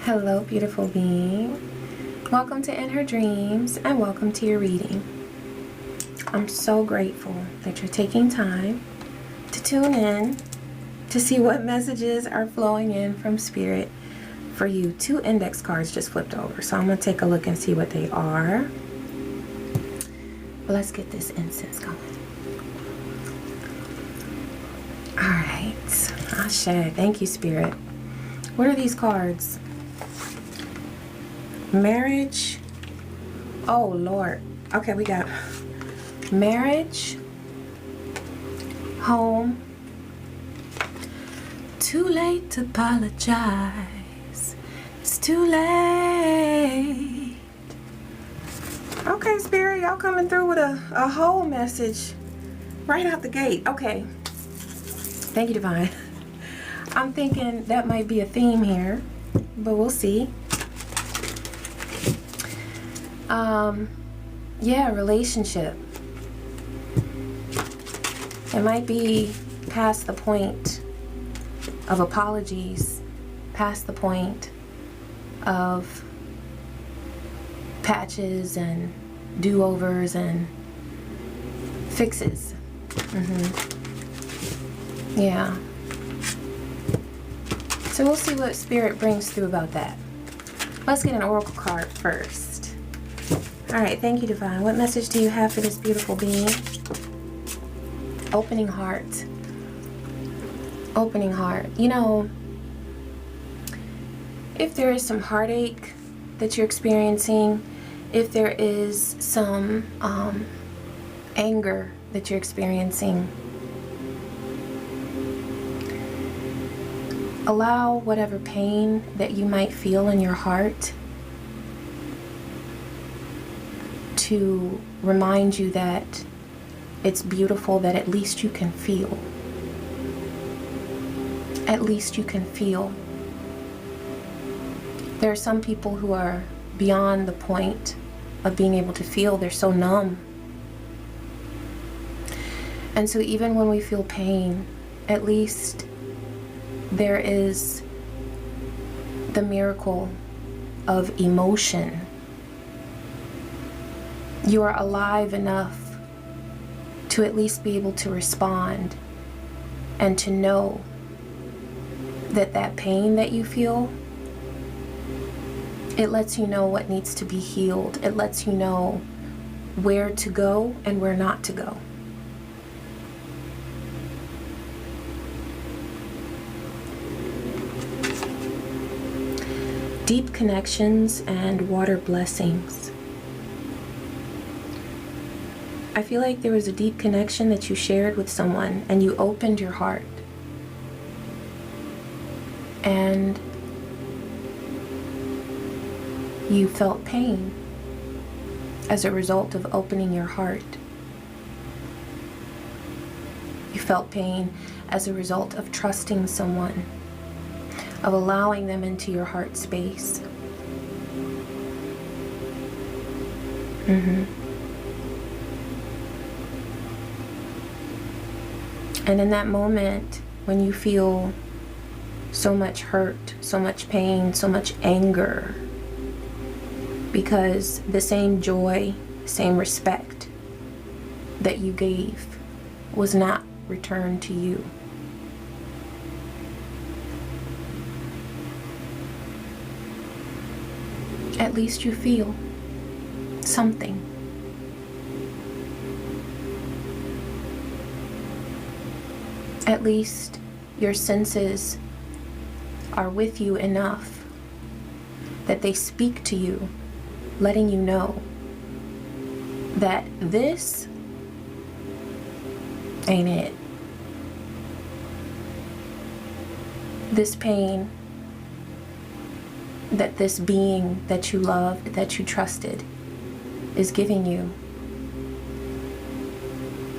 Hello, beautiful being. Welcome to In Her Dreams and welcome to your reading. I'm so grateful that you're taking time to tune in to see what messages are flowing in from Spirit for you. 2 index cards just flipped over, so I'm going to take a look and see what they are. But let's get this incense going. Alright. Ashe. Thank you, Spirit. What are these cards? Marriage. Oh, Lord. Okay, we got marriage, home, too late to apologize. It's too late. Okay, Spirit, y'all coming through with a whole message right out the gate. Okay. Thank you, Divine. I'm thinking that might be a theme here, but we'll see. Yeah, relationship. It might be past the point of apologies, past the point of patches and do-overs and fixes. Yeah. So we'll see what Spirit brings through about that. Let's get an oracle card first. Alright, thank you, Divine. What message do you have for this beautiful being? Opening heart. Opening heart. You know, if there is some heartache that you're experiencing, if there is some anger that you're experiencing, allow whatever pain that you might feel in your heart to remind you that it's beautiful that at least you can feel. At least you can feel. There are some people who are beyond the point of being able to feel. They're so numb. And so even when we feel pain, at least there is the miracle of emotion. You are alive enough to at least be able to respond and to know that that pain that you feel, it lets you know what needs to be healed. It lets you know where to go and where not to go. Deep connections and water blessings. I feel like there was a deep connection that you shared with someone and you opened your heart. And you felt pain as a result of opening your heart. You felt pain as a result of trusting someone, of allowing them into your heart space. And in that moment, when you feel so much hurt, so much pain, so much anger, because the same joy, same respect that you gave was not returned to you. At least you feel something. At least your senses are with you enough that they speak to you, letting you know that this ain't it. This pain that this being that you loved, that you trusted, is giving you,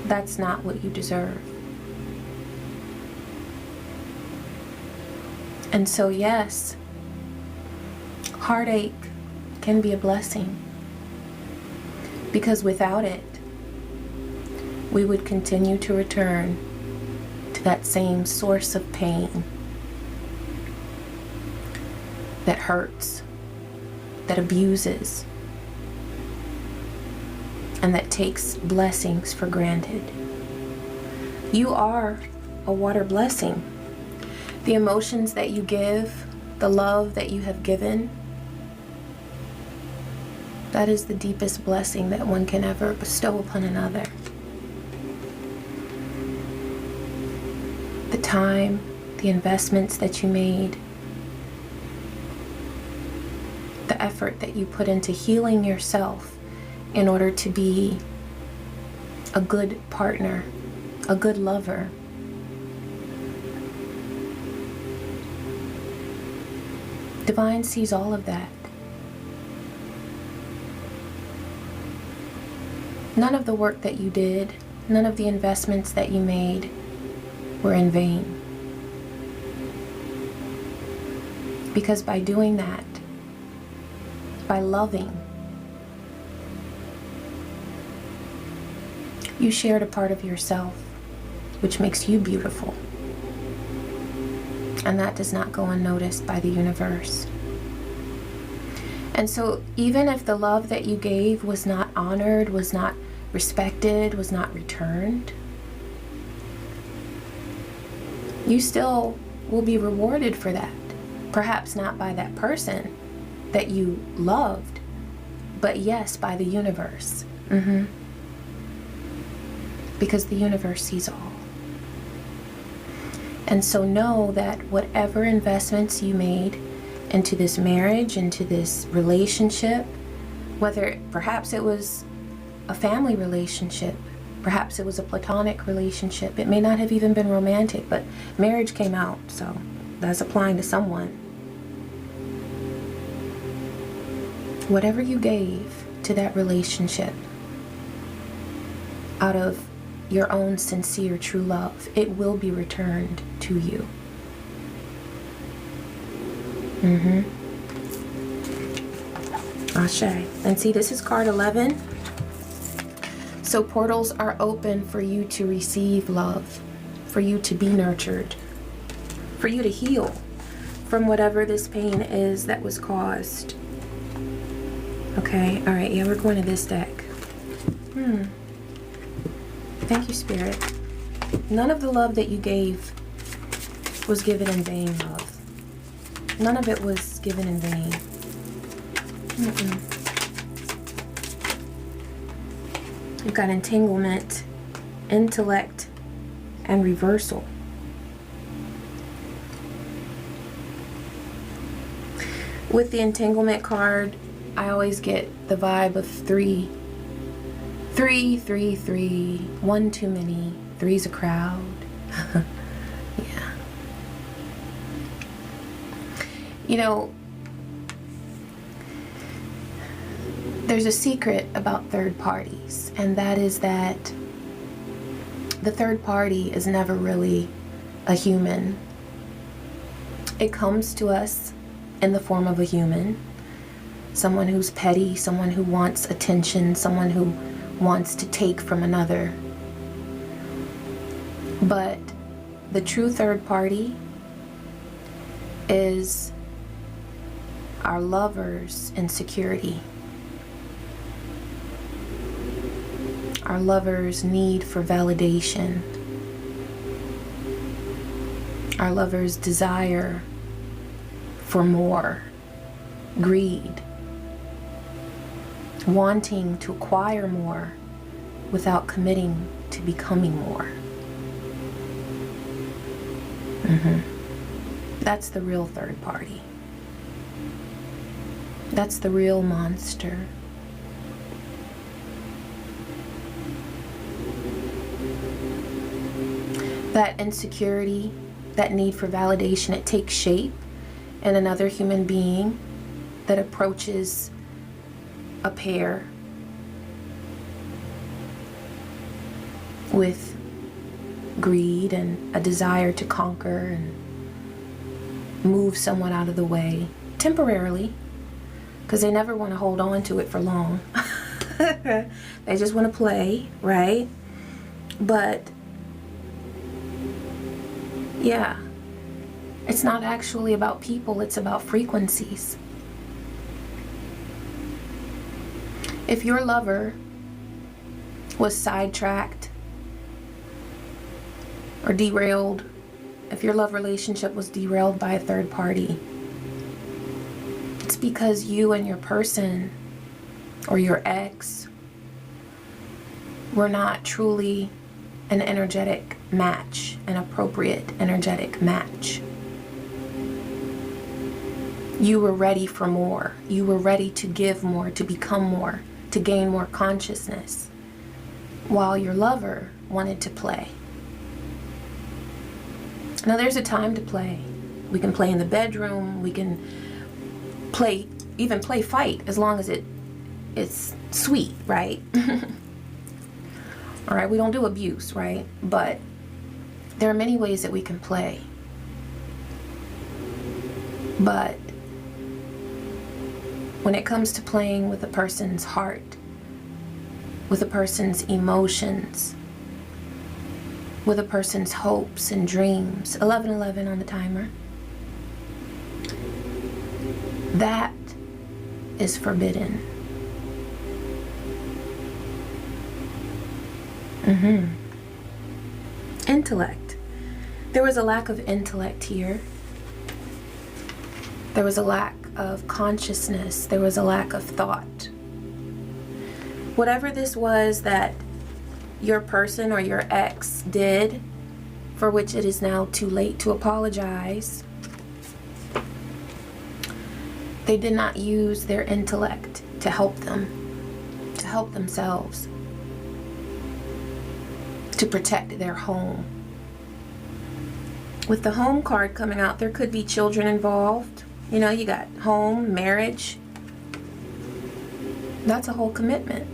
that's not what you deserve. And so yes, heartache can be a blessing, because without it, we would continue to return to that same source of pain. that hurts, that abuses, and that takes blessings for granted. You are a water blessing. The emotions that you give, the love that you have given, that is the deepest blessing that one can ever bestow upon another. The time, the investments that you made, the effort that you put into healing yourself in order to be a good partner, a good lover. Divine sees all of that. None of the work that you did, none of the investments that you made were in vain. Because by doing that, by loving, you shared a part of yourself, which makes you beautiful. And that does not go unnoticed by the universe. And so even if the love that you gave was not honored, was not respected, was not returned, you still will be rewarded for that. Perhaps not by that person that you loved, but yes, by the universe. Because the universe sees all. And so know that whatever investments you made into this marriage, into this relationship, whether perhaps it was a family relationship, perhaps it was a platonic relationship, it may not have even been romantic, but marriage came out, so that's applying to someone. Whatever you gave to that relationship out of your own sincere true love, it will be returned to you. Ashe. And see, this is card 11. So portals are open for you to receive love, for you to be nurtured, for you to heal from whatever this pain is that was caused. Okay, all right, yeah, we're going to this deck. Thank you, Spirit. None of the love that you gave was given in vain, love. None of it was given in vain. You've got entanglement, intellect, and reversal. With the entanglement card, I always get the vibe of 3. 3, 3, 3. One too many. Three's a crowd. Yeah. You know, there's a secret about third parties, and that is that the third party is never really a human. It comes to us in the form of a human. Someone who's petty, someone who wants attention, someone who wants to take from another. But the true third party is our lover's insecurity, our lover's need for validation, our lover's desire for more, greed, wanting to acquire more without committing to becoming more. That's the real third party. That's the real monster. That insecurity, that need for validation, it takes shape in another human being that approaches a pair with greed and a desire to conquer and move someone out of the way temporarily, because they never want to hold on to it for long. They just want to play, right? But yeah, It's not actually about people, it's about frequencies. If your lover was sidetracked or derailed, if your love relationship was derailed by a third party, it's because you and your person or your ex were not truly an energetic match, an appropriate energetic match. You were ready for more. You were ready to give more, to become more, to gain more consciousness, while your lover wanted to play. Now there's a time to play. We can play in the bedroom, we can play, even play fight, as long as it's sweet, right? All right, we don't do abuse, right? But there are many ways that we can play. But when it comes to playing with a person's heart, with a person's emotions, with a person's hopes and dreams, 11:11 on the timer, that is forbidden. Intellect. There was a lack of intellect here. There was a lack of consciousness. There was a lack of thought. Whatever this was that your person or your ex did, for which it is now too late to apologize, they did not use their intellect to help them, to help themselves, to protect their home. With the home card coming out, there could be children involved. You know, you got home, marriage. That's a whole commitment.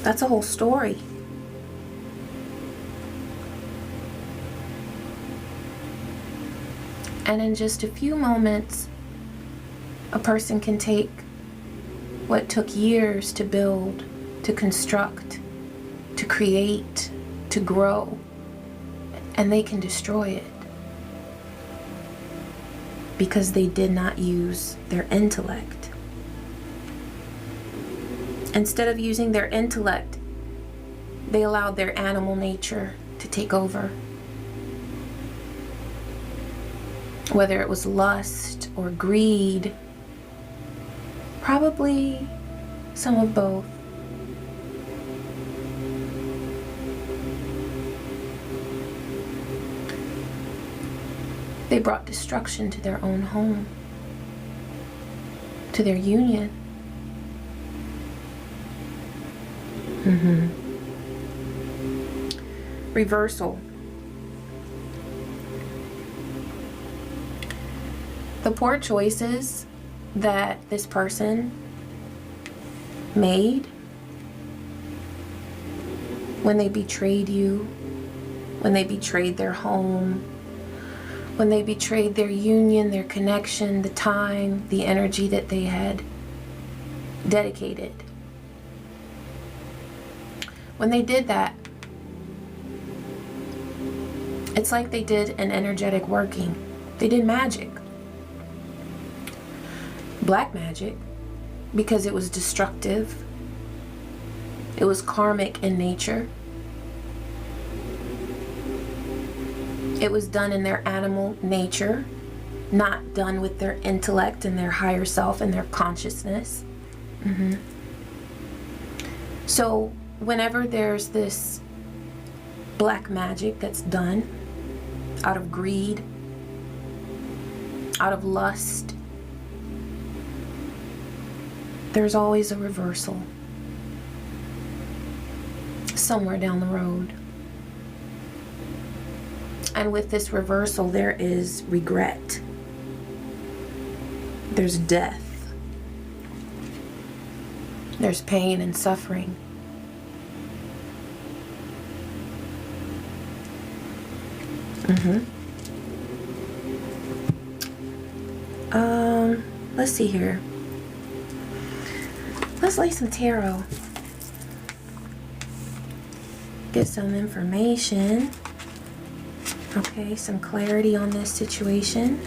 That's a whole story. And in just a few moments, a person can take what took years to build, to construct, to create, to grow, and they can destroy it because they did not use their intellect. Instead of using their intellect, they allowed their animal nature to take over. Whether it was lust or greed, probably some of both. They brought destruction to their own home, to their union. Reversal. The poor choices that this person made when they betrayed you, when they betrayed their home, when they betrayed their union, their connection, the time, the energy that they had dedicated. When they did that, it's like they did an energetic working. They did magic. Black magic, because it was destructive. It was karmic in nature. It was done in their animal nature, not done with their intellect and their higher self and their consciousness. So whenever there's this black magic that's done out of greed, out of lust, there's always a reversal somewhere down the road. And with this reversal, there is regret. There's death. There's pain and suffering. Let's see here. Let's lay some tarot. Get some information. Okay, some clarity on this situation.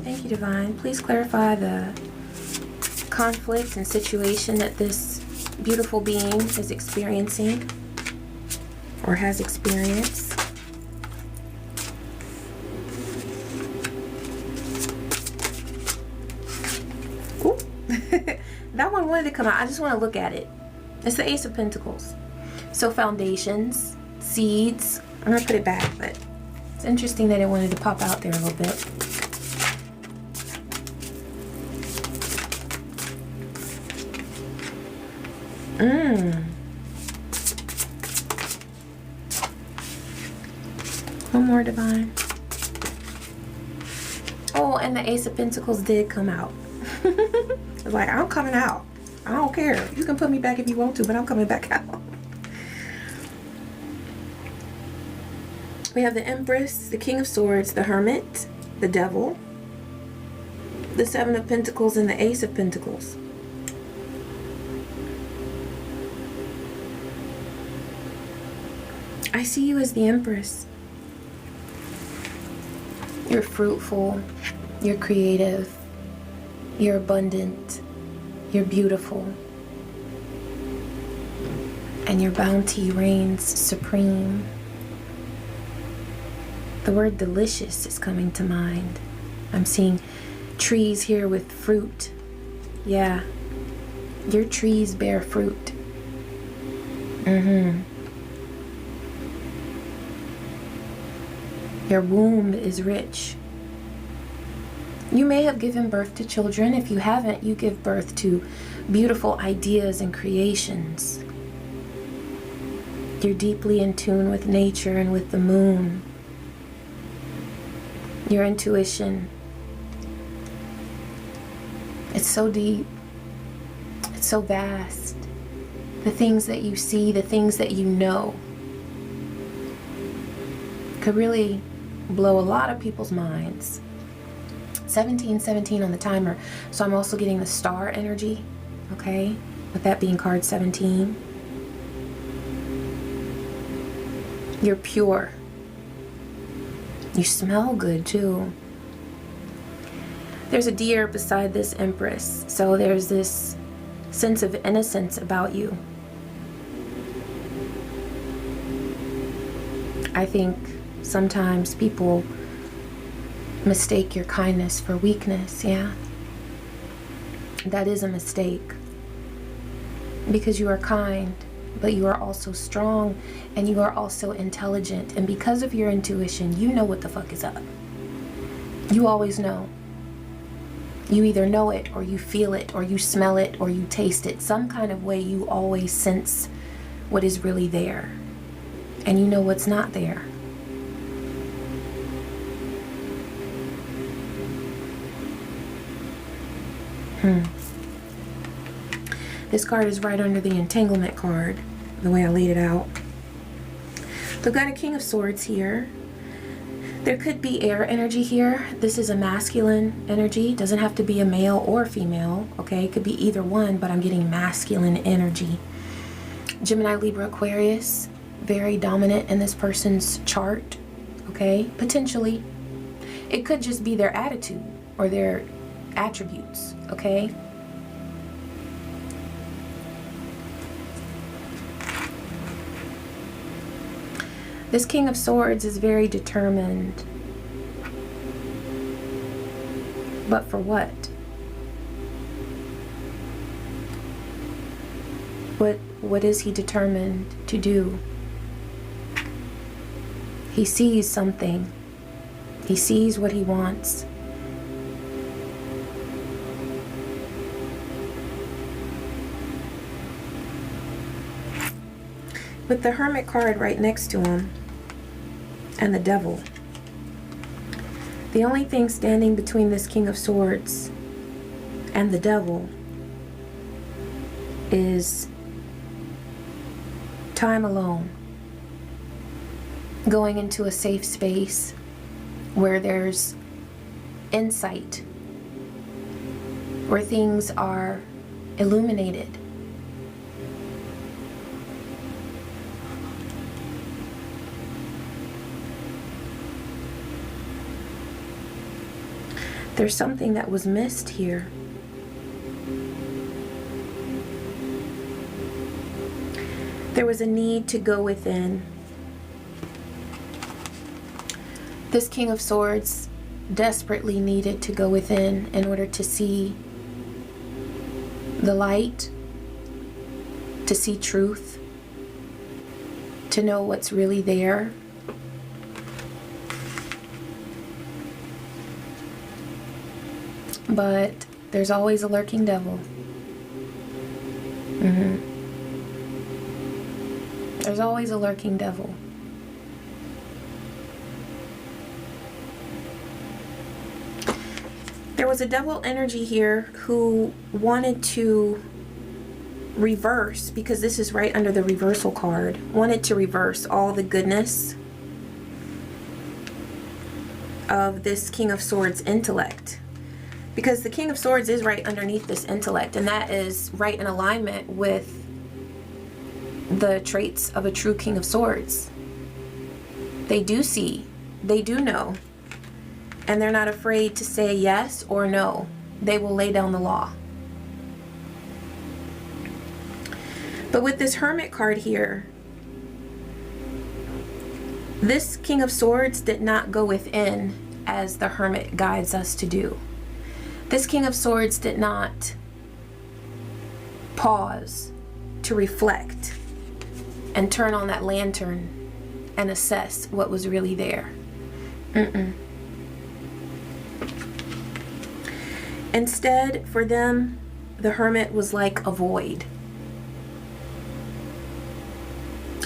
Thank you, Divine. Please clarify the conflict and situation that this beautiful being is experiencing or has experienced. Ooh. That one wanted to come out. I just want to look at it. It's the Ace of Pentacles. So foundations, seeds. I'm going to put it back, but it's interesting that it wanted to pop out there a little bit. One more, Divine. Oh, and the Ace of Pentacles did come out. It's like, I'm coming out. I don't care. You can put me back if you want to, but I'm coming back out. We have the Empress, the King of Swords, the Hermit, the Devil, the Seven of Pentacles, and the Ace of Pentacles. I see you as the Empress. You're fruitful, you're creative, you're abundant, you're beautiful, and your bounty reigns supreme. The word delicious is coming to mind. I'm seeing trees here with fruit. Yeah, your trees bear fruit. Your womb is rich. You may have given birth to children. If you haven't, you give birth to beautiful ideas and creations. You're deeply in tune with nature and with the moon. Your intuition. It's so deep. It's so vast. The things that you see, the things that you know, could really blow a lot of people's minds. 1717 on the timer. So I'm also getting the star energy, okay? With that being card 17. You're pure. You smell good too. There's a deer beside this Empress. So there's this sense of innocence about you. I think sometimes people mistake your kindness for weakness, yeah? That is a mistake. Because you are kind, but you are also strong, and you are also intelligent. And because of your intuition, you know what the fuck is up. You always know. You either know it, or you feel it, or you smell it, or you taste it. Some kind of way you always sense what is really there. And you know what's not there. This card is right under the entanglement card, the way I laid it out. We've got a King of Swords here. There could be air energy here. This is a masculine energy. Doesn't have to be a male or female, okay? It could be either one, but I'm getting masculine energy. Gemini, Libra, Aquarius, very dominant in this person's chart, okay? Potentially. It could just be their attitude or their attributes, okay? This King of Swords is very determined. But for what? What is he determined to do? He sees something. He sees what he wants. With the Hermit card right next to him and the Devil, the only thing standing between this King of Swords and the Devil is time alone. Going into a safe space where there's insight, where things are illuminated. There's something that was missed here. There was a need to go within. This King of Swords desperately needed to go within in order to see the light, to see truth, to know what's really there. But there's always a lurking devil. There's always a lurking devil. There was a devil energy here who wanted to reverse, because this is right under the reversal card, wanted to reverse all the goodness of this King of Swords intellect. Because the King of Swords is right underneath this intellect, and that is right in alignment with the traits of a true King of Swords. They do see, they do know, and they're not afraid to say yes or no. They will lay down the law. But with this Hermit card here, this King of Swords did not go within as the Hermit guides us to do. This King of Swords did not pause to reflect and turn on that lantern and assess what was really there. Instead, for them, the Hermit was like a void.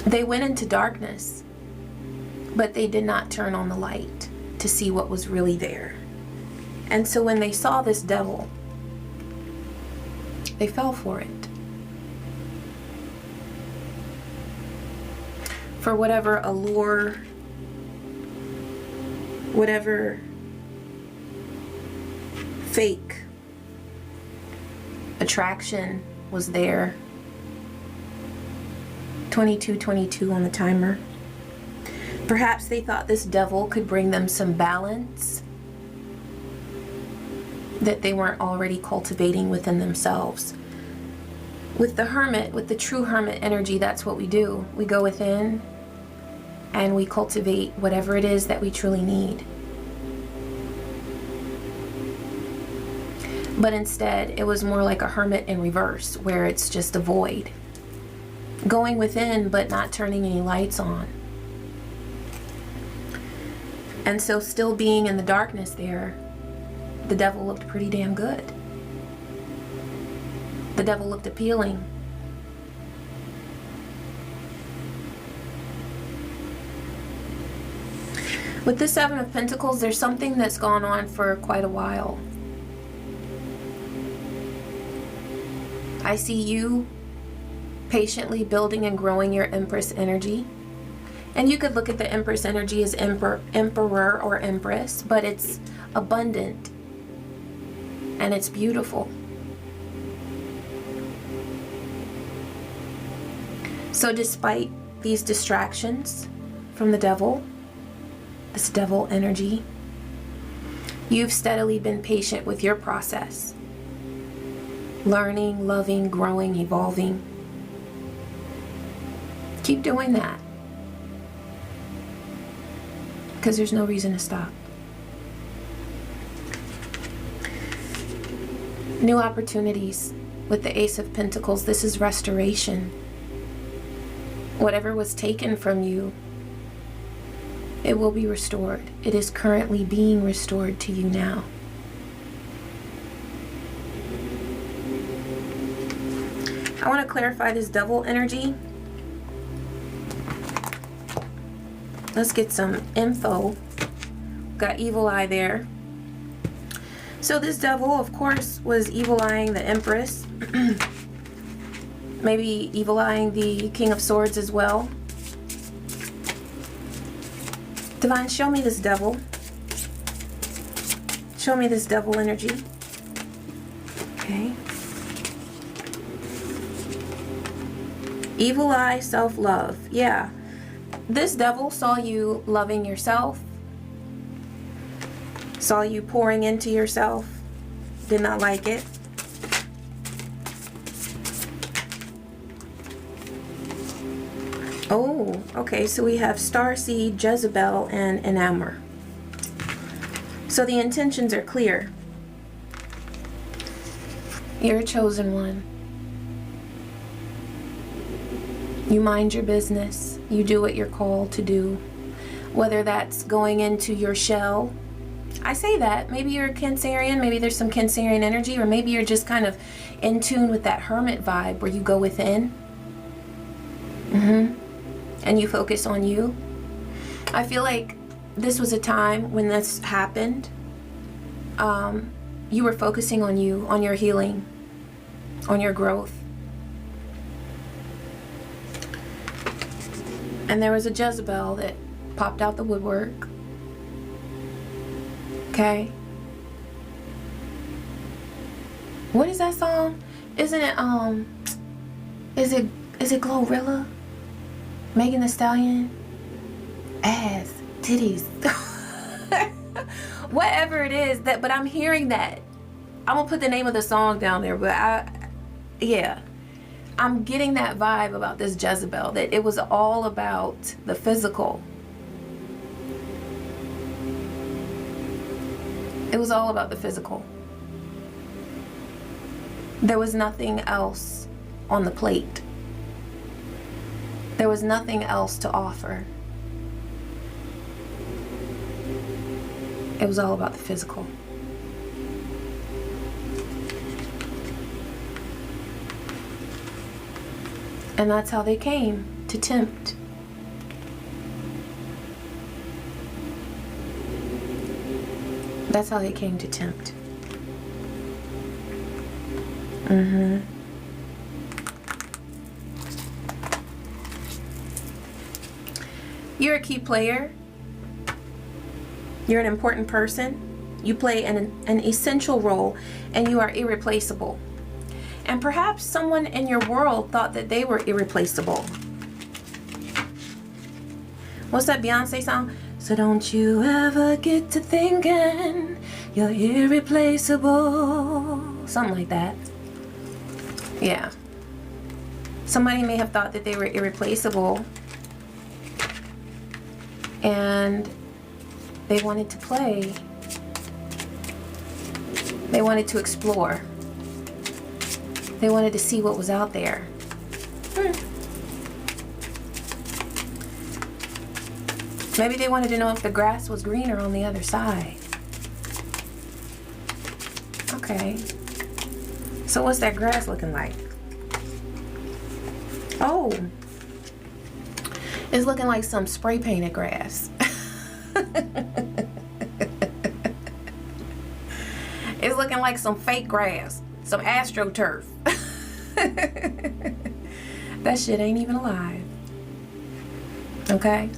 They went into darkness, but they did not turn on the light to see what was really there. And so when they saw this devil, they fell for it. For whatever allure, whatever fake attraction was there. 2222 on the timer. Perhaps they thought this devil could bring them some balance that they weren't already cultivating within themselves. With the Hermit, with the true Hermit energy, that's what we do. We go within and we cultivate whatever it is that we truly need. But instead, it was more like a Hermit in reverse, where it's just a void. Going within, but not turning any lights on. And so still being in the darkness there, the devil looked pretty damn good. The devil looked appealing. With the Seven of Pentacles, there's something that's gone on for quite a while. I see you patiently building and growing your Empress energy. And you could look at the Empress energy as Emperor or Empress, but it's abundant and it's beautiful. So despite these distractions from the devil, this devil energy, you've steadily been patient with your process. Learning, loving, growing, evolving. Keep doing that. Because there's no reason to stop. New opportunities with the Ace of Pentacles. This is restoration. Whatever was taken from you, it will be restored. It is currently being restored to you now. I want to clarify this devil energy. Let's get some info. Got evil eye there. So this devil, of course, was evil eyeing the Empress. Maybe evil eyeing the King of Swords as well. Divine, show me this devil. Show me this devil energy. Okay. Evil eye, self-love. Yeah. This devil saw you loving yourself, saw Saw you pouring into yourself. Did not like it. Oh, okay, so we have Starseed, Jezebel, and Enamor. So the intentions are clear. You're a chosen one. You mind your business. You do what you're called to do. Whether that's going into your shell. I say that. Maybe you're a Cancerian. Maybe there's some Cancerian energy. Or maybe you're just kind of in tune with that hermit vibe where you go within. And you focus on you. I feel like this was a time when this happened. You were focusing on you, on your healing, on your growth. And there was a Jezebel that popped out the woodwork. Okay. What is that song? Isn't it is it Glorilla? Megan Thee Stallion? Ass, titties. Whatever it is, but I'm hearing that. I'm gonna put the name of the song down there, but yeah. I'm getting that vibe about this Jezebel, that it was all about the physical. It was all about the physical. There was nothing else on the plate. There was nothing else to offer. It was all about the physical. And that's how they came, to tempt. That's how they came to tempt. You're a key player. You're an important person. You play an essential role, and you are irreplaceable. And perhaps someone in your world thought that they were irreplaceable. What's that Beyonce song? So don't you ever get to thinking you're irreplaceable. Something like that. Yeah. Somebody may have thought that they were irreplaceable, and they wanted to play. They wanted to explore. They wanted to see what was out there. Maybe they wanted to know if the grass was greener on the other side. Okay. So what's that grass looking like? Oh. It's looking like some spray painted grass. It's looking like some fake grass. Some AstroTurf. That shit ain't even alive. Okay?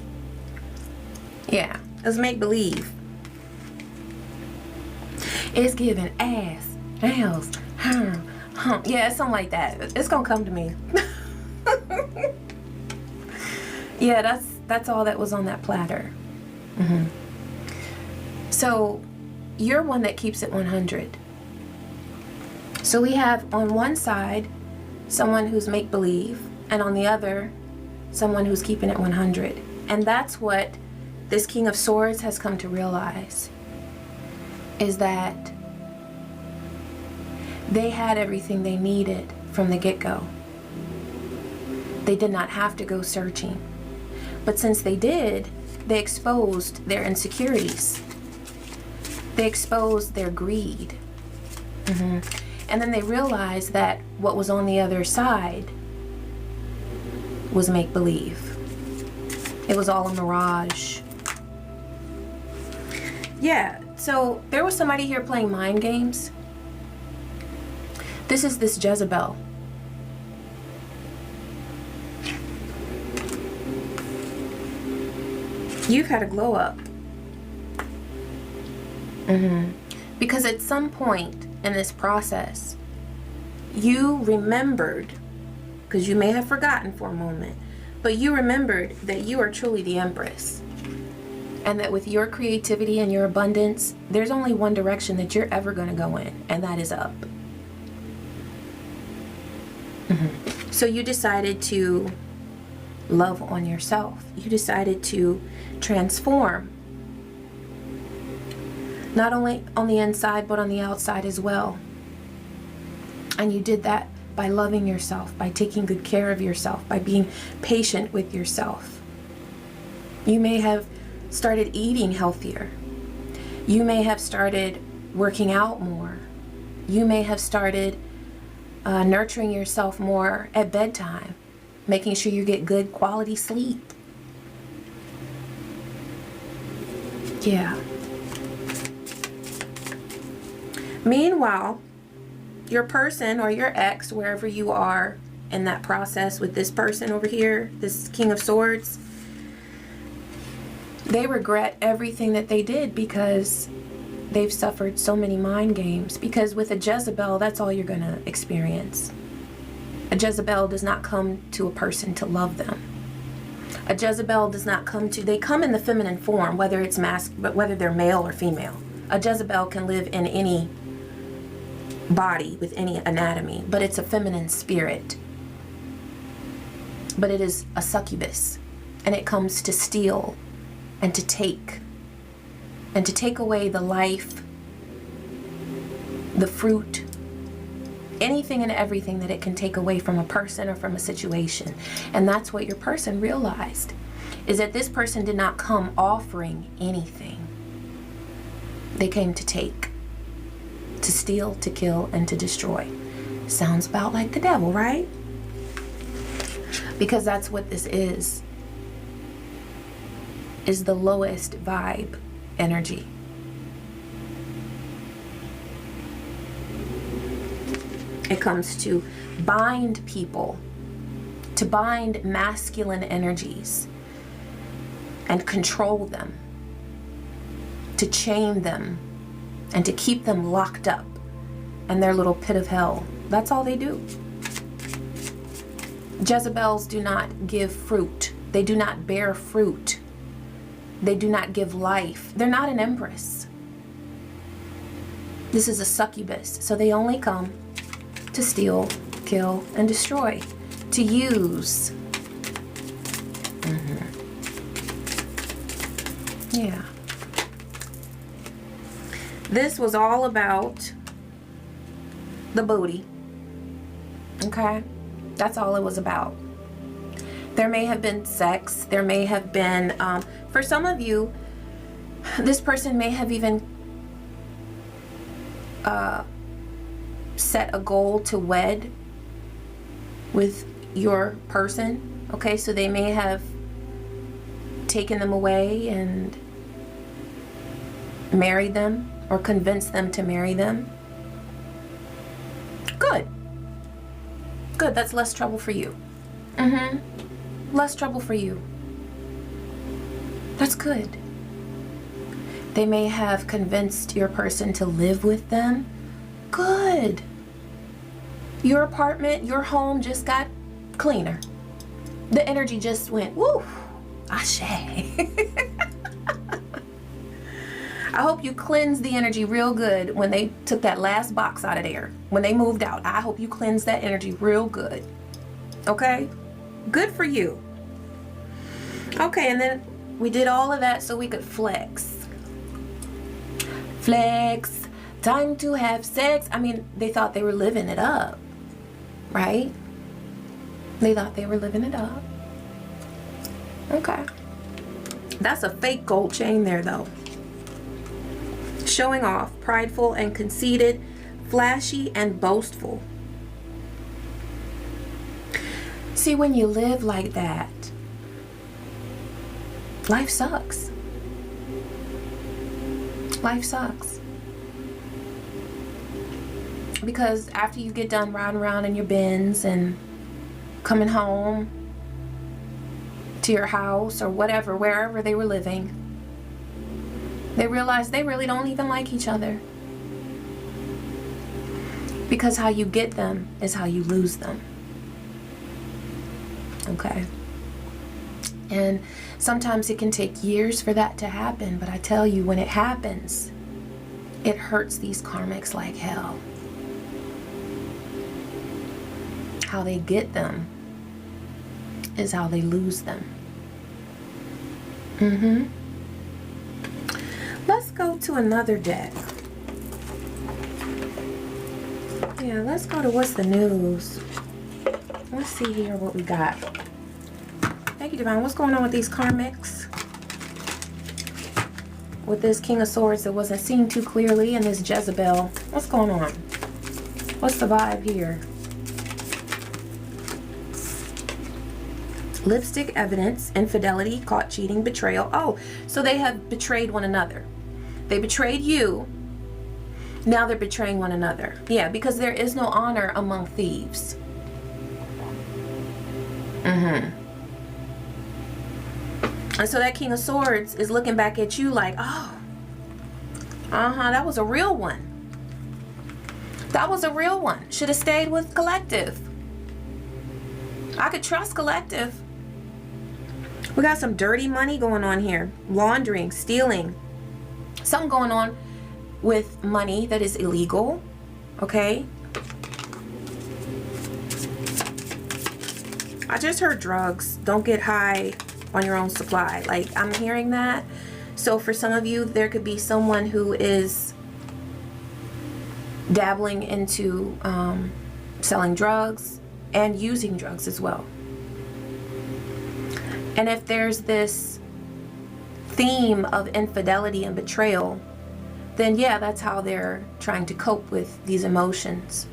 Yeah, let's make believe. It's giving ass, house, yeah, it's something like that. It's gonna come to me. Yeah, that's all that was on that platter. So you're one that keeps it 100. So we have on one side someone who's make believe, and on the other someone who's keeping it 100. And that's what this King of Swords has come to realize, is that they had everything they needed from the get-go. They did not have to go searching. But since they did, they exposed their insecurities. They exposed their greed. And then they realized that what was on the other side was make-believe. It was all a mirage. Yeah, so there was somebody here playing mind games. This is this Jezebel. You've had a glow up. Because at some point in this process, you remembered, because you may have forgotten for a moment, but you remembered that you are truly the Empress. And that with your creativity and your abundance, there's only one direction that you're ever going to go in, and that is up. So you decided to love on yourself. You decided to transform. Not only on the inside, but on the outside as well. And you did that by loving yourself, by taking good care of yourself, by being patient with yourself. You may have started eating healthier. You may have started working out more. You may have started nurturing yourself more at bedtime, making sure you get good quality sleep. Yeah. Meanwhile, your person or your ex, wherever you are in that process with this person over here, this King of Swords, they regret everything that they did because they've suffered so many mind games. Because with a Jezebel, that's all you're going to experience. A Jezebel does not come to a person to love them. A Jezebel does not come to, they come in the feminine form, whether it's but whether they're male or female. A Jezebel can live in any body with any anatomy, but it's a feminine spirit. But it is a succubus, and it comes to steal and to take away the life, the fruit, anything and everything that it can take away from a person or from a situation. And that's what your person realized, is that this person did not come offering anything. They came to take, to steal, to kill, and to destroy. Sounds about like the devil, right? Because that's what this is the lowest vibe energy. It comes to bind people, to bind masculine energies and control them, to chain them and to keep them locked up in their little pit of hell. That's all they do. Jezebels do not give fruit. They do not bear fruit. They do not give life. They're not an empress. This is a succubus. So they only come to steal, kill, and destroy. To use. Yeah. This was all about the booty. Okay? That's all it was about. There may have been sex. There may have been, for some of you, this person may have even set a goal to wed with your person. Okay, so they may have taken them away and married them or convinced them to marry them. Good. Good, that's less trouble for you. Less trouble for you. That's good. They may have convinced your person to live with them. Good. Your apartment, your home just got cleaner. The energy just went, woo, ashe. I hope you cleansed the energy real good when they took that last box out of there. When they moved out, I hope you cleansed that energy real good. Okay? Good for you. Okay, and then we did all of that so we could flex. Flex. Time to have sex. I mean, they thought they were living it up. Right? They thought they were living it up. Okay. That's a fake gold chain there, though. Showing off, prideful and conceited, flashy and boastful. See, when you live like that, life sucks. Life sucks. Because after you get done riding around in your Benz and coming home to your house or whatever, wherever they were living, they realize they really don't even like each other. Because how you get them is how you lose them. Okay? And sometimes it can take years for that to happen, but I tell you, when it happens, it hurts these karmics like hell. How they get them is how they lose them. Let's go to another deck. Yeah, let's go to what's the news. Let's see here what we got. Thank you, Divine. What's going on with these karmics? With this King of Swords that wasn't seen too clearly, and this Jezebel. What's going on? What's the vibe here? Lipstick evidence, infidelity, caught cheating, betrayal. Oh, so they have betrayed one another. They betrayed you. Now they're betraying one another. Yeah, because there is no honor among thieves. And so that King of Swords is looking back at you like, oh, that was a real one. That was a real one. Should have stayed with collective. I could trust collective. We got some dirty money going on here. Laundering, stealing. Something going on with money that is illegal. Okay. I just heard drugs. Don't get high on your own supply. Like, I'm hearing that. So for some of you, there could be someone who is dabbling into selling drugs and using drugs as well. And if there's this theme of infidelity and betrayal, then yeah, that's how they're trying to cope with these emotions.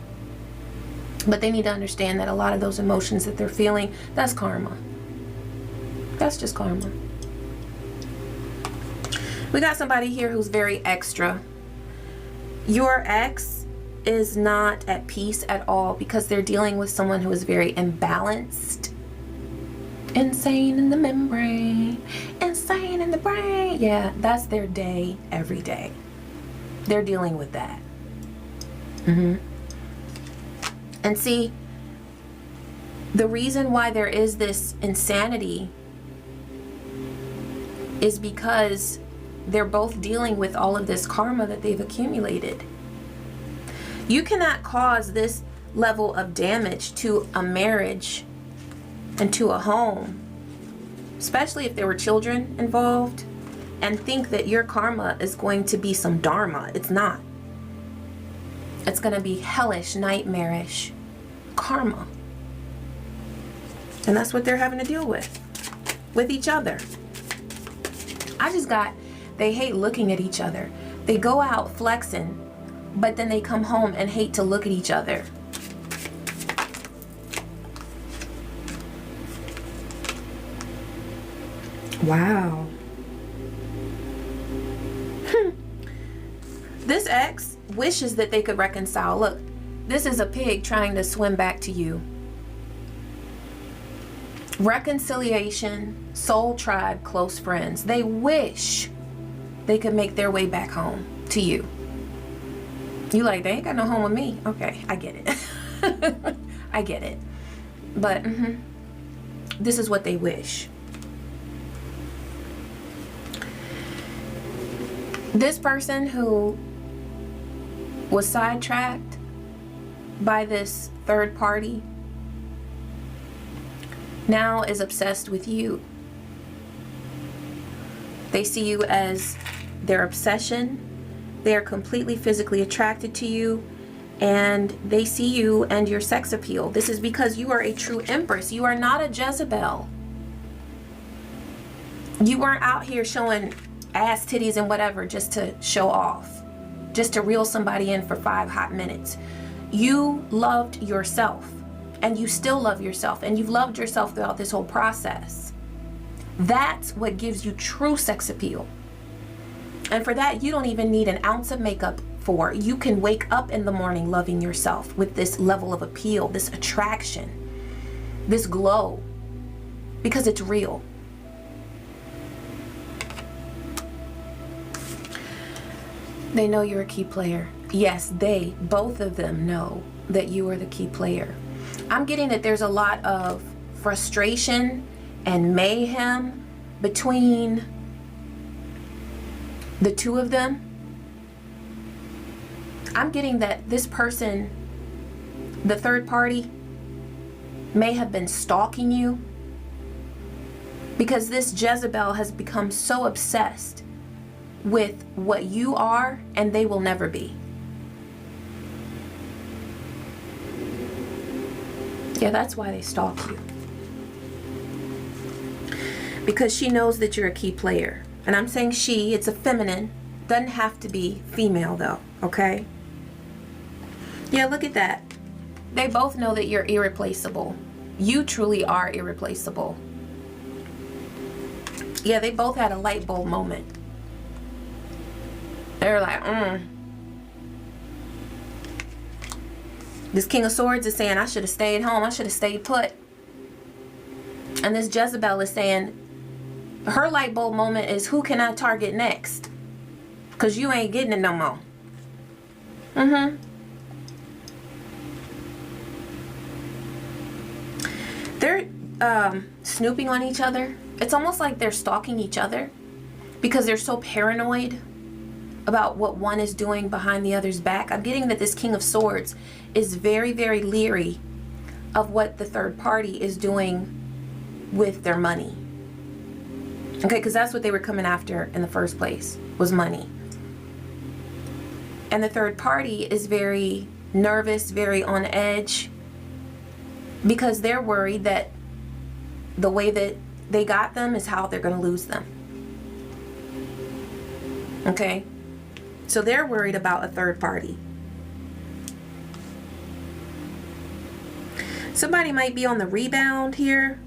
But they need to understand that a lot of those emotions that they're feeling, that's karma. That's just karma. We got somebody here who's very extra. Your ex is not at peace at all because they're dealing with someone who is very imbalanced. Insane in the membrane. Insane in the brain. Yeah, that's their day every day. They're dealing with that. And see, the reason why there is this insanity is because they're both dealing with all of this karma that they've accumulated. You cannot cause this level of damage to a marriage and to a home, especially if there were children involved, and think that your karma is going to be some dharma. It's not. It's going to be hellish, nightmarish karma. And that's what they're having to deal with each other. I just got, they hate looking at each other. They go out flexing, but then they come home and hate to look at each other. Wow. This ex wishes that they could reconcile. Look, this is a pig trying to swim back to you. Reconciliation, soul tribe, close friends. They wish they could make their way back home to you. You like, they ain't got no home with me. Okay, I get it. I get it. But this is what they wish. This person who was sidetracked by this third party now is obsessed with you. They see you as their obsession. They are completely physically attracted to you, and they see you and your sex appeal. This is because you are a true empress. You are not a Jezebel. You weren't out here showing ass, titties, and whatever just to show off, just to reel somebody in for 5 hot minutes. You loved yourself, and you still love yourself, and you've loved yourself throughout this whole process. That's what gives you true sex appeal. And for that, you don't even need an ounce of makeup for. You can wake up in the morning loving yourself with this level of appeal, this attraction, this glow, because it's real. They know you're a key player. Yes, they, both of them know that you are the key player. I'm getting that there's a lot of frustration and mayhem between the two of them. I'm getting that this person, the third party, may have been stalking you, because this Jezebel has become so obsessed with what you are and they will never be. Yeah, that's why they stalk you. Because she knows that you're a key player. And I'm saying she, it's a feminine. Doesn't have to be female though, okay? Yeah, look at that. They both know that you're irreplaceable. You truly are irreplaceable. Yeah, they both had a light bulb moment. They're like, This King of Swords is saying, I should have stayed home. I should have stayed put. And this Jezebel is saying, her light bulb moment is, who can I target next? Because you ain't getting it no more. They're snooping on each other. It's almost like they're stalking each other because they're so paranoid about what one is doing behind the other's back. I'm getting that this King of Swords is very, very leery of what the third party is doing with their money. Okay, because that's what they were coming after in the first place, was money. And the third party is very nervous, very on edge, because they're worried that the way that they got them is how they're going to lose them. Okay? So they're worried about a third party. Somebody might be on the rebound here.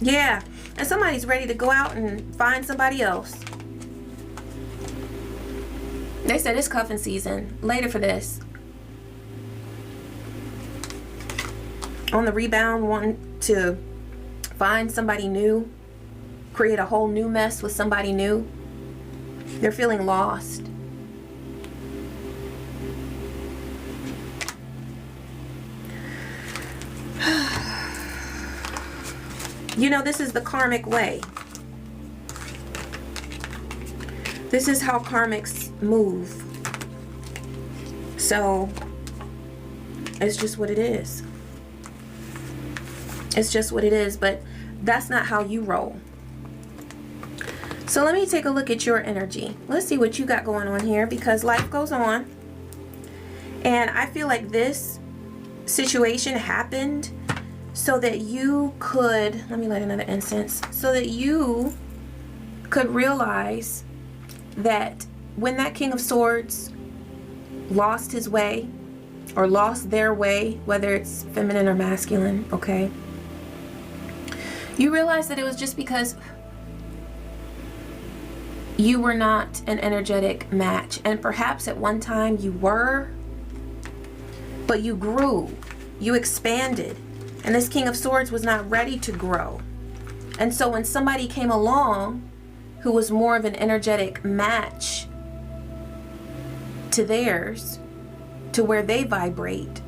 Yeah. And somebody's ready to go out and find somebody else. They said it's cuffing season. Later for this. On the rebound, wanting to find somebody new. Create a whole new mess with somebody new. They're feeling lost. You know, this is the karmic way. This is how karmics move. So, it's just what it is. It's just what it is, but that's not how you roll. So let me take a look at your energy. Let's see what you got going on here, because life goes on. And I feel like this situation happened so that you could, let me light another incense, so that you could realize that when that King of Swords lost his way, or lost their way, whether it's feminine or masculine, okay, you realize that it was just because you were not an energetic match. And perhaps at one time you were, but you grew, you expanded. And this King of Swords was not ready to grow. And so when somebody came along who was more of an energetic match to theirs, to where they vibrate,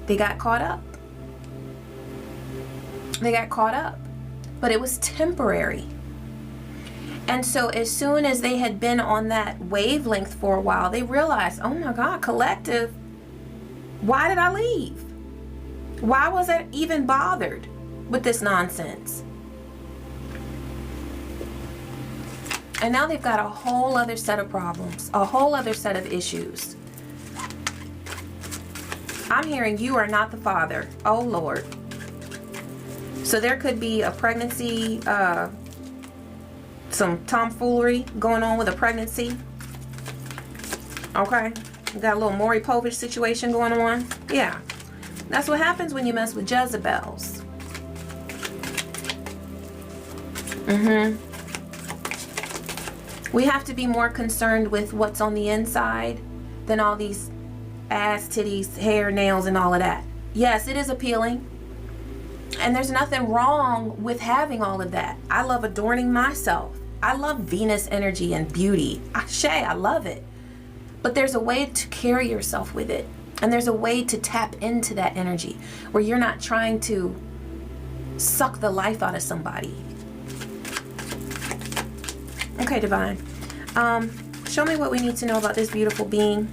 they got caught up. They got caught up. But it was temporary. And so as soon as they had been on that wavelength for a while, they realized, oh my God, collective, why did I leave? Why was I even bothered with this nonsense? And now they've got a whole other set of problems, a whole other set of issues. I'm hearing you are not the father. Oh Lord. So there could be a pregnancy, some tomfoolery going on with a pregnancy. Okay. You got a little Maury Povich situation going on. Yeah. That's what happens when you mess with Jezebels. We have to be more concerned with what's on the inside than all these ass, titties, hair, nails, and all of that. Yes, it is appealing. And there's nothing wrong with having all of that. I love adorning myself. I love Venus energy and beauty. I love it. But there's a way to carry yourself with it. And there's a way to tap into that energy where you're not trying to suck the life out of somebody. Okay, Divine. Show me what we need to know about this beautiful being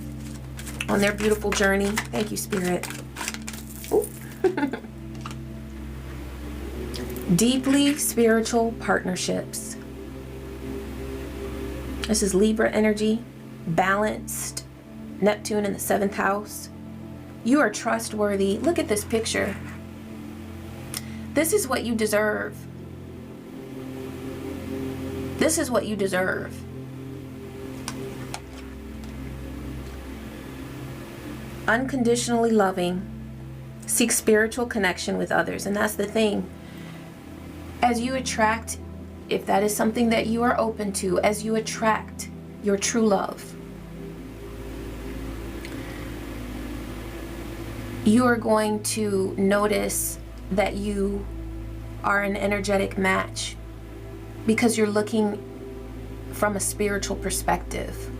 on their beautiful journey. Thank you, Spirit. Ooh. Deeply spiritual partnerships. This is Libra energy, balanced, Neptune in the 7th house. You are trustworthy. Look at this picture. This is what you deserve. This is what you deserve. Unconditionally loving, seek spiritual connection with others. And that's the thing. As you attract, if that is something that you are open to, as you attract your true love, you are going to notice that you are an energetic match because you're looking from a spiritual perspective.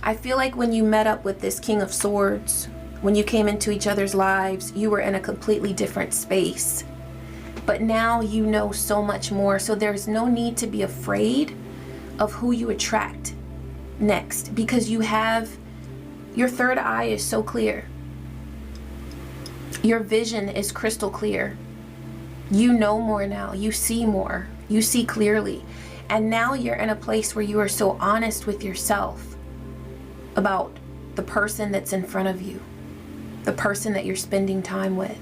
I feel like when you met up with this King of Swords, when you came into each other's lives, you were in a completely different space. But now you know so much more, so there's no need to be afraid of who you attract next, because you have, your third eye is so clear. Your vision is crystal clear. You know more now. You see more. You see clearly. And now you're in a place where you are so honest with yourself about the person that's in front of you, the person that you're spending time with.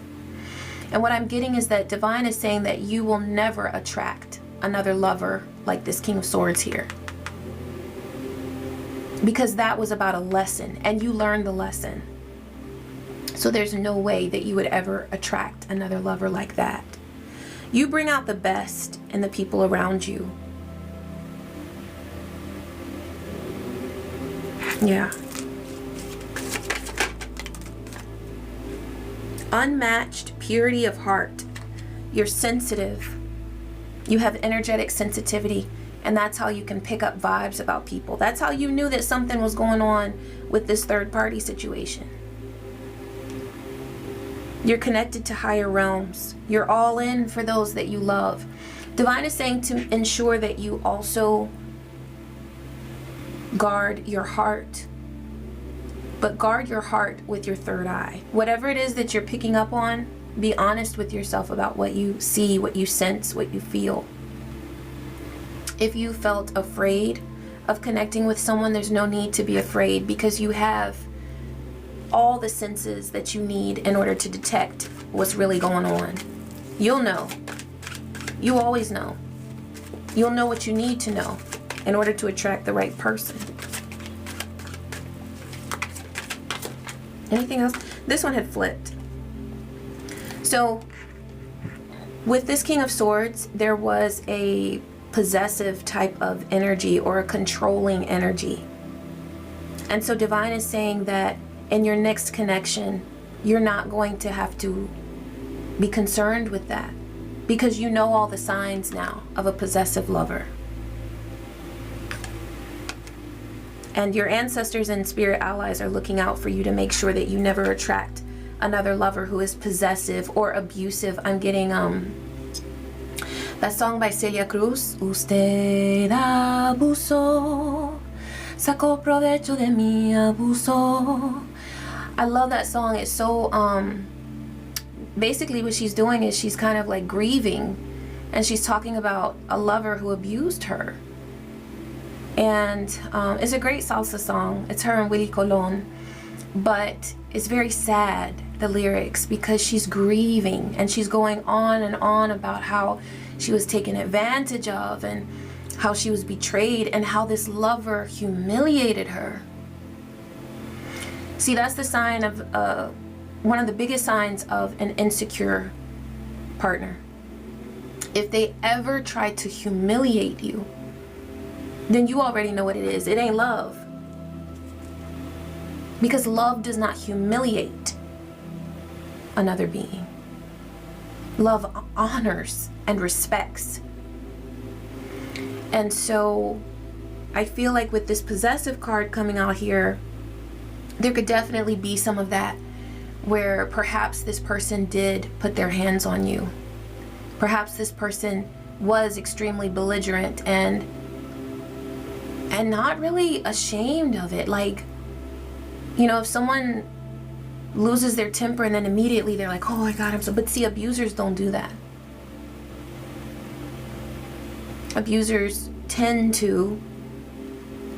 And what I'm getting is that Divine is saying that you will never attract another lover like this King of Swords here. Because that was about a lesson, and you learned the lesson. So there's no way that you would ever attract another lover like that. You bring out the best in the people around you. Yeah. Unmatched purity of heart. You're sensitive. You have energetic sensitivity, and that's how you can pick up vibes about people. That's how you knew that something was going on with this third party situation. You're connected to higher realms. You're all in for those that you love. Divine is saying to ensure that you also guard your heart, but guard your heart with your third eye. Whatever it is that you're picking up on, be honest with yourself about what you see, what you sense, what you feel. If you felt afraid of connecting with someone, there's no need to be afraid, because you have all the senses that you need in order to detect what's really going on. You'll know. You always know. You'll know what you need to know in order to attract the right person. Anything else? This one had flipped. So with this King of Swords, there was a possessive type of energy or a controlling energy. And so Divine is saying that in your next connection, you're not going to have to be concerned with that, because you know all the signs now of a possessive lover. And your ancestors and spirit allies are looking out for you to make sure that you never attract another lover who is possessive or abusive. I'm getting that song by Celia Cruz, Usted abusó, sacó provecho de mi abuso. I love that song. It's so basically what she's doing is she's kind of like grieving, and she's talking about a lover who abused her. And it's a great salsa song. It's her and Willie Colon, but it's very sad, the lyrics, because she's grieving and she's going on and on about how she was taken advantage of and how she was betrayed and how this lover humiliated her. See, that's the sign of one of the biggest signs of an insecure partner. If they ever try to humiliate you, then you already know what it is. It ain't love. Because love does not humiliate another being. Love honors and respects. And so I feel like with this possessive card coming out here, there could definitely be some of that, where perhaps this person did put their hands on you. Perhaps this person was extremely belligerent and not really ashamed of it. Like, you know, if someone loses their temper and then immediately they're like, oh my God, I'm so, but see, abusers don't do that. Abusers tend to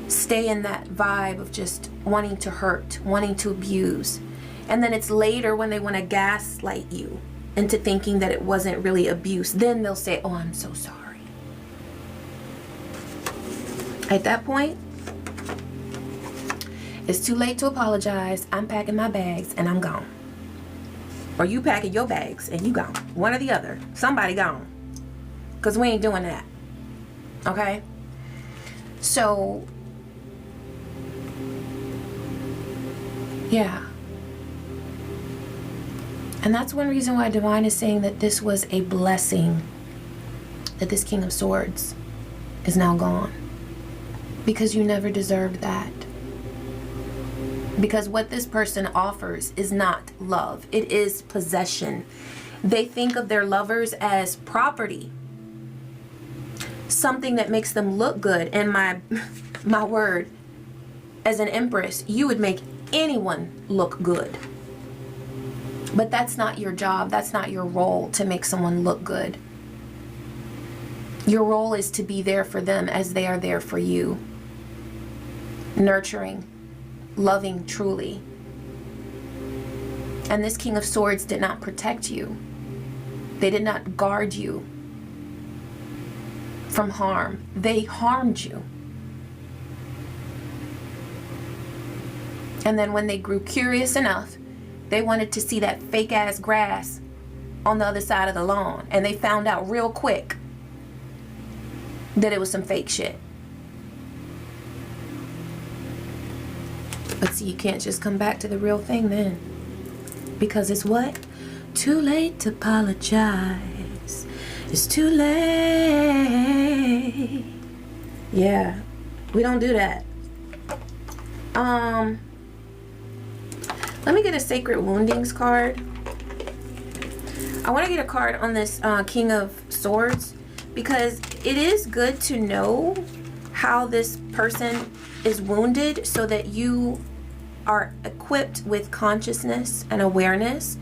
stay in that vibe of just wanting to hurt, wanting to abuse. And then it's later when they want to gaslight you into thinking that it wasn't really abuse. Then they'll say, oh, I'm so sorry. At that point, it's too late to apologize. I'm packing my bags and I'm gone. Or you packing your bags and you gone. One or the other. Somebody gone. Because we ain't doing that. Okay? So, yeah. And that's one reason why Divine is saying that this was a blessing. That this King of Swords is now gone. Because you never deserved that. Because what this person offers is not love. It is possession. They think of their lovers as property. Something that makes them look good. And my word, as an empress, you would make anyone look good. But that's not your job. That's not your role, to make someone look good. Your role is to be there for them as they are there for you. Nurturing, loving truly. And this King of Swords did not protect you. They did not guard you from harm. They harmed you. And then when they grew curious enough, they wanted to see that fake ass grass on the other side of the lawn. And they found out real quick that it was some fake shit. But see, you can't just come back to the real thing then. Because it's what? Too late to apologize. It's too late. Yeah, we don't do that. Let me get a Sacred Woundings card. I want to get a card on this King of Swords, because it is good to know how this person is wounded so that you are equipped with consciousness and awareness,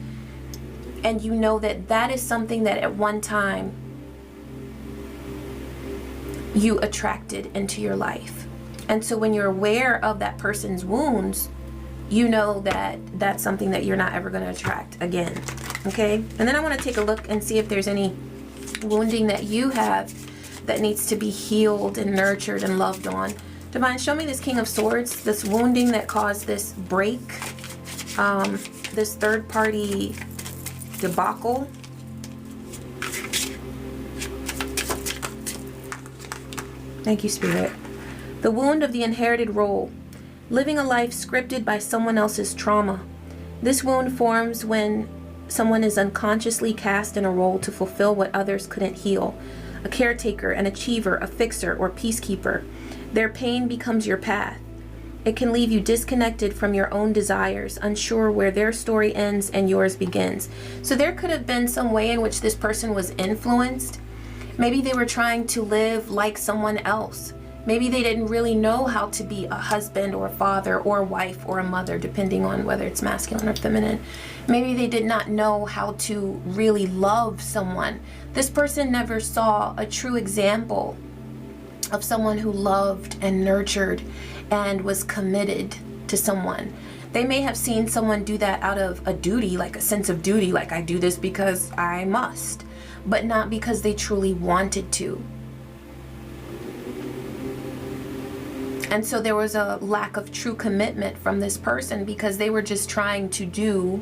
and you know that that is something that at one time you attracted into your life. And so when you're aware of that person's wounds, you know that that's something that you're not ever going to attract again. Okay? And then I want to take a look and see if there's any wounding that you have that needs to be healed and nurtured and loved on. Divine, show me this King of Swords, this wounding that caused this break, this third party debacle. Thank you, Spirit. The wound of the inherited role. Living a life scripted by someone else's trauma. This wound forms when someone is unconsciously cast in a role to fulfill what others couldn't heal. A caretaker, an achiever, a fixer, or peacekeeper. Their pain becomes your path. It can leave you disconnected from your own desires, unsure where their story ends and yours begins. So there could have been some way in which this person was influenced. Maybe they were trying to live like someone else. Maybe they didn't really know how to be a husband or a father or a wife or a mother, depending on whether it's masculine or feminine. Maybe they did not know how to really love someone. This person never saw a true example of someone who loved and nurtured and was committed to someone. They may have seen someone do that out of a duty, like a sense of duty, like I do this because I must, but not because they truly wanted to. And so there was a lack of true commitment from this person because they were just trying to do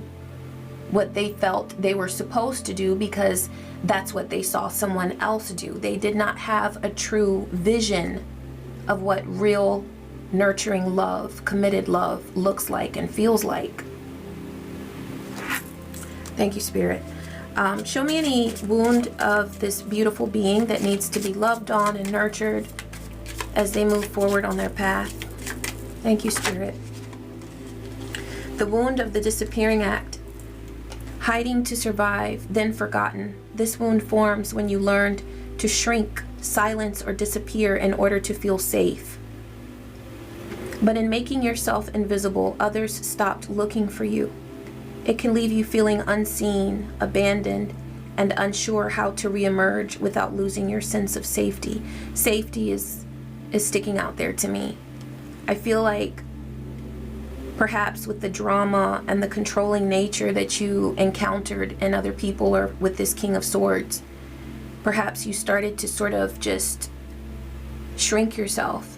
what they felt they were supposed to do because that's what they saw someone else do. They did not have a true vision of what real nurturing love, committed love looks like and feels like. Thank you, Spirit. Show me any wound of this beautiful being that needs to be loved on and nurtured as they move forward on their path. Thank you, Spirit. The wound of the disappearing act. Hiding to survive, then forgotten. This wound forms when you learned to shrink, silence, or disappear in order to feel safe. But in making yourself invisible, others stopped looking for you. It can leave you feeling unseen, abandoned, and unsure how to reemerge without losing your sense of safety. Safety is sticking out there to me. I feel like perhaps with the drama and the controlling nature that you encountered in other people or with this King of Swords, perhaps you started to sort of just shrink yourself,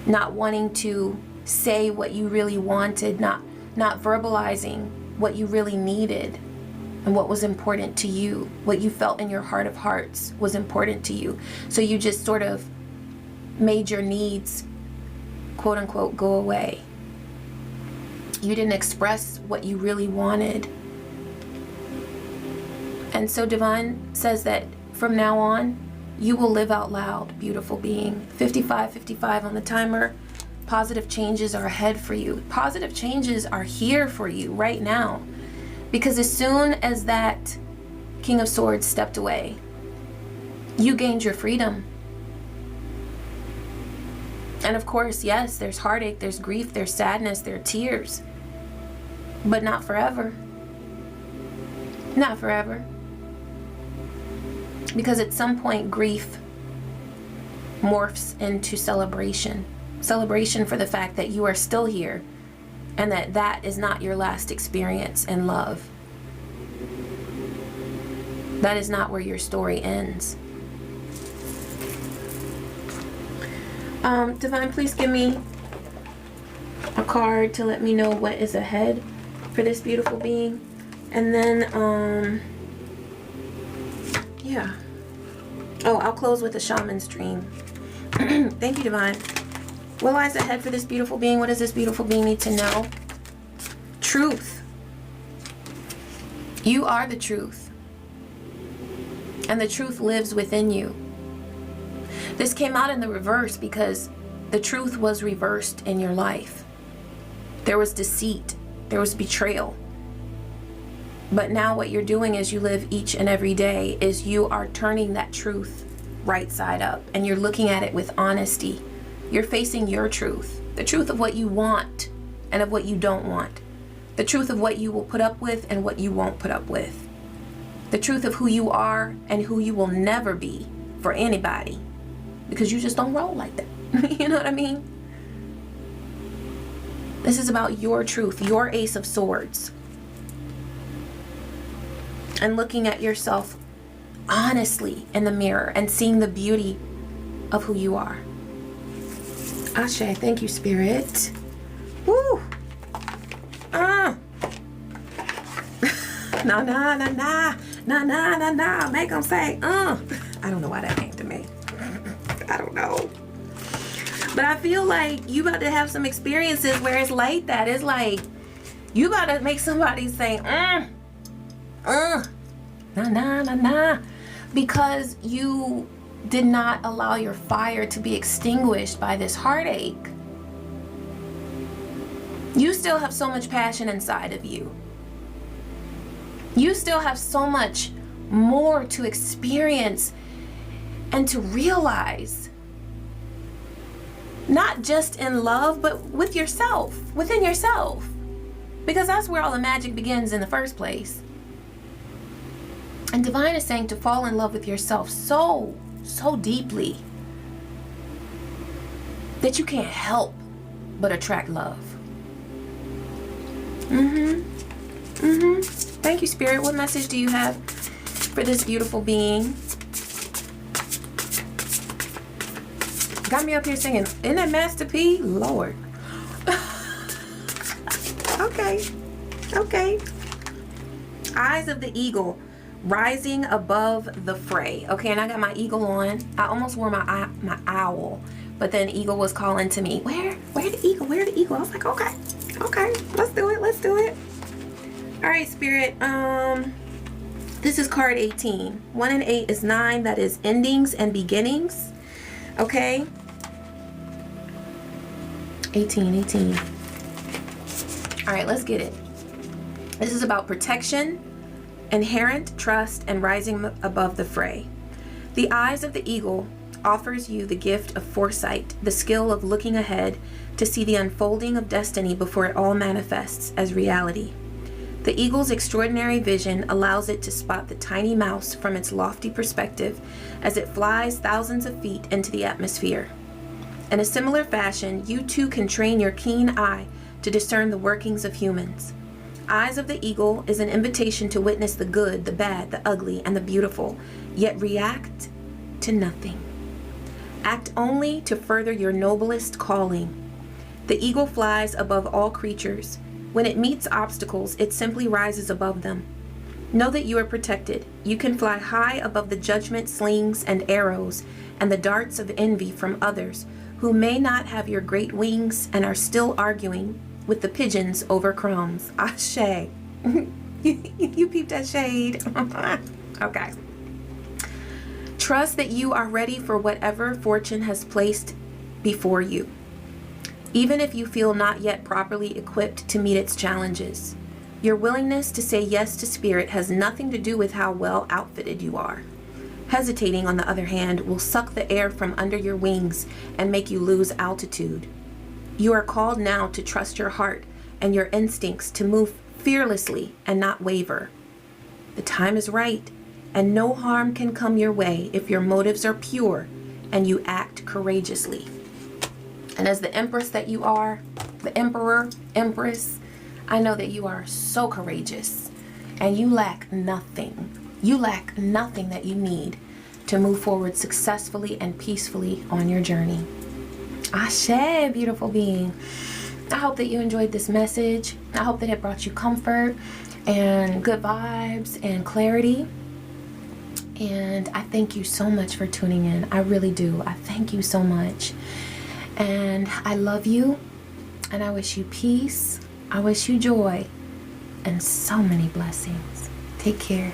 not wanting to say what you really wanted, not verbalizing what you really needed and what was important to you, what you felt in your heart of hearts was important to you. So you just sort of made your needs, quote unquote, go away. You didn't express what you really wanted. And so Divine says that from now on, you will live out loud, beautiful being. 55 on the timer. Positive changes are ahead for you. Positive changes are here for you right now. Because as soon as that King of Swords stepped away, you gained your freedom. And of course, yes, there's heartache, there's grief, there's sadness, there are tears. But not forever. Not forever. Because at some point, grief morphs into celebration. Celebration for the fact that you are still here and that is not your last experience in love. That is not where your story ends. Divine, please give me a card to let me know what is ahead for this beautiful being. And then, yeah. Oh, I'll close with a shaman's dream. Thank you, Divine. What lies ahead for this beautiful being? What does this beautiful being need to know? Truth. You are the truth. And the truth lives within you. This came out in the reverse because the truth was reversed in your life. There was deceit. There was betrayal. But now what you're doing as you live each and every day is you are turning that truth right side up. And you're looking at it with honesty. You're facing your truth. The truth of what you want and of what you don't want. The truth of what you will put up with and what you won't put up with. The truth of who you are and who you will never be for anybody. Because you just don't roll like that. You know what I mean? This is about your truth, your Ace of Swords. And looking at yourself honestly in the mirror and seeing the beauty of who you are. Ashe, thank you, Spirit. Woo! Nah. Make them say, I don't know why that came to me. I don't know. But I feel like you about to have some experiences where it's like that. It's like you about to make somebody say, nah. Because you did not allow your fire to be extinguished by this heartache. You still have so much passion inside of you. You still have so much more to experience and to realize. Not just in love, but with yourself, within yourself. Because that's where all the magic begins in the first place. And Divine is saying to fall in love with yourself so deeply that you can't help but attract love. Thank you, Spirit. What message do you have for this beautiful being? Got me up here singing, isn't that Master P? Lord. Okay. Eyes of the eagle. Rising above the fray. Okay, and I got my eagle on. I almost wore my owl, but then eagle was calling to me. Where the eagle? Where the eagle? I was like, okay, let's do it. All right, Spirit. This is card 18. 1 and 8 is 9. That is endings and beginnings. Okay. 18. All right, let's get it. This is about protection, inherent trust, and rising above the fray. The eyes of the eagle offers you the gift of foresight, the skill of looking ahead to see the unfolding of destiny before it all manifests as reality. The eagle's extraordinary vision allows it to spot the tiny mouse from its lofty perspective as it flies thousands of feet into the atmosphere. In a similar fashion, you too can train your keen eye to discern the workings of humans. Eyes of the Eagle is an invitation to witness the good, the bad, the ugly, and the beautiful, yet react to nothing. Act only to further your noblest calling. The eagle flies above all creatures. When it meets obstacles, it simply rises above them. Know that you are protected. You can fly high above the judgment, slings, and arrows, and the darts of envy from others who may not have your great wings and are still arguing with the pigeons over crumbs. Ashe. You peeped that shade. Okay. Trust that you are ready for whatever fortune has placed before you, even if you feel not yet properly equipped to meet its challenges. Your willingness to say yes to spirit has nothing to do with how well outfitted you are. Hesitating, on the other hand, will suck the air from under your wings and make you lose altitude. You are called now to trust your heart and your instincts, to move fearlessly and not waver. The time is right, and no harm can come your way if your motives are pure and you act courageously. And as the empress that you are, the emperor, empress, I know that you are so courageous and you lack nothing. You lack nothing that you need to move forward successfully and peacefully on your journey. Ashe, beautiful being. I hope that you enjoyed this message. I hope that it brought you comfort and good vibes and clarity. And I thank you so much for tuning in. I really do. I thank you so much. And I love you. And I wish you peace. I wish you joy and so many blessings. Take care.